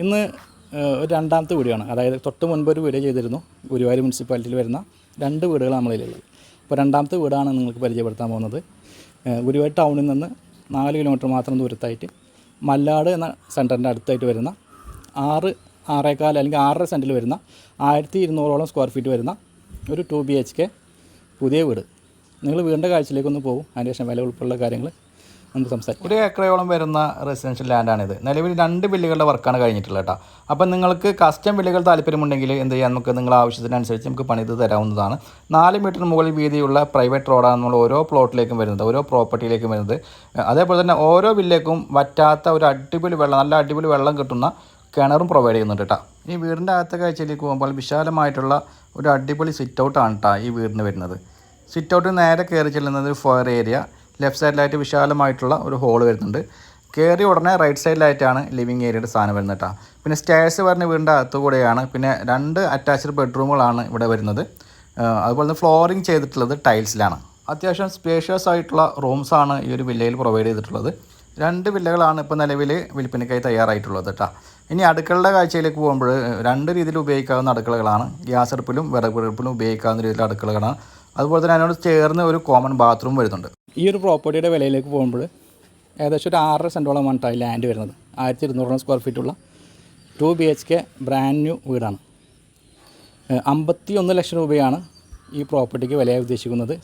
ഇന്ന് ഒരു രണ്ടാമത്തെ വീഡിയോ ആണ്. അതായത് തൊട്ട് മുൻപ് ഒരു വീഡിയോ ചെയ്തിരുന്നു. ഗുരുവായൂർ മുനിസിപ്പാലിറ്റിയിൽ വരുന്ന 2 വീടുകൾ നമ്മളിലുള്ളത്. ഇപ്പോൾ രണ്ടാമത്തെ വീടാണ് നിങ്ങൾക്ക് പരിചയപ്പെടുത്താൻ പോകുന്നത്. ഗുരുവായൂർ ടൗണിൽ നിന്ന് 4 കിലോമീറ്റർ മാത്രം ദൂരത്തായിട്ട് മല്ലാട് എന്ന സെൻറ്ററിൻ്റെ അടുത്തായിട്ട് വരുന്ന 6.25 അല്ലെങ്കിൽ 6.5 സെൻറ്റിൽ വരുന്ന 1200ഓളം സ്ക്വയർ ഫീറ്റ് വരുന്ന ഒരു 2 BHK പുതിയ വീട്. നിങ്ങൾ വീടിൻ്റെ കാഴ്ചയിലേക്കൊന്ന് പോകും. അതിന് ശേഷം വില ഉൾപ്പെടെയുള്ള കാര്യങ്ങൾ നമുക്ക് സംസാരിക്കാം. 1 ഏക്കറോളം വരുന്ന റെസിഡൻഷ്യൽ ലാൻഡാണിത്. നിലവിൽ 2 ബില്ലുകളുടെ വർക്കാണ് കഴിഞ്ഞിട്ടുള്ളത് കേട്ടോ. അപ്പം നിങ്ങൾക്ക് കസ്റ്റം ബില്ലുകൾ താല്പര്യമുണ്ടെങ്കിൽ എന്ത് ചെയ്യാം, നമുക്ക് നിങ്ങളുടെ ആവശ്യത്തിനനുസരിച്ച് നമുക്ക് പണിത് തരാവുന്നതാണ്. 4 മീറ്റർ മുകളിൽ വീതിയുള്ള പ്രൈവറ്റ് റോഡാണ് നമ്മൾ ഓരോ പ്ലോട്ടിലേക്കും വരുന്നത്, ഓരോ പ്രോപ്പർട്ടിയിലേക്കും വരുന്നത്. അതേപോലെ തന്നെ ഓരോ വില്ലേക്കും വറ്റാത്ത ഒരു അടിപൊളി വെള്ളം, നല്ല അടിപൊളി വെള്ളം കിട്ടുന്ന കിണറും പ്രൊവൈഡ് ചെയ്യുന്നുണ്ട് കേട്ടോ. ഈ വീടിൻ്റെ അകത്തെ കാഴ്ചയിലേക്ക് പോകുമ്പോൾ വിശാലമായിട്ടുള്ള ഒരു അടിപൊളി സിറ്റ് ഔട്ടാണ് കേട്ടോ ഈ വീടിന് വരുന്നത്. സിറ്റ് ഔട്ടിന് നേരെ കയറി ചെല്ലുന്നത് ഒരു ഫയർ ഏരിയ, ലെഫ്റ്റ് സൈഡിലായിട്ട് വിശാലമായിട്ടുള്ള ഒരു ഹോൾ വരുന്നുണ്ട്. കയറി ഉടനെ റൈറ്റ് സൈഡിലായിട്ടാണ് ലിവിങ് ഏരിയയുടെ സ്ഥാനം വരുന്നത് കേട്ടോ. പിന്നെ സ്റ്റേഴ്സ് പറഞ്ഞ വീടിൻ്റെ അകത്തു കൂടെയാണ്. പിന്നെ 2 അറ്റാച്ച്ഡ് ബെഡ്റൂമുകളാണ് ഇവിടെ വരുന്നത്. അതുപോലെ തന്നെ ഫ്ലോറിങ് ചെയ്തിട്ടുള്ളത് ടൈൽസിലാണ്. അത്യാവശ്യം സ്പേഷ്യസ് ആയിട്ടുള്ള റൂംസാണ് ഈ ഒരു വില്ലയിൽ പ്രൊവൈഡ് ചെയ്തിട്ടുള്ളത്. 2 വില്ലകളാണ് ഇപ്പോൾ നിലവിൽ വിൽപ്പനയ്ക്കായി തയ്യാറായിട്ടുള്ളത് കേട്ടോ. ഇനി അടുക്കളയുടെ കാഴ്ചയിലേക്ക് പോകുമ്പോൾ 2 രീതിയിൽ ഉപയോഗിക്കാവുന്ന അടുക്കളകളാണ്. ഗ്യാസ് അടുപ്പിലും വിറകടുപ്പിലും ഉപയോഗിക്കാവുന്ന രീതിയിലുള്ള അടുക്കളകളാണ്. അതുപോലെ തന്നെ അതിനോട് ചേർന്ന് ഒരു കോമൺ ബാത്റൂം വരുന്നുണ്ട്. ഈ ഒരു പ്രോപ്പർട്ടിയുടെ വിലയിലേക്ക് പോകുമ്പോൾ ഏകദേശം ഒരു 6.5 സെൻറ്റോളം ആണ് ലാൻഡ് വരുന്നത്. 1200 സ്ക്വയർ ഫീറ്റുള്ള 2 BHK ബ്രാൻഡ് ന്യൂ വീടാണ്. 51 ലക്ഷം രൂപയാണ് ഈ പ്രോപ്പർട്ടിക്ക് വിലയായി ഉദ്ദേശിക്കുന്നത്.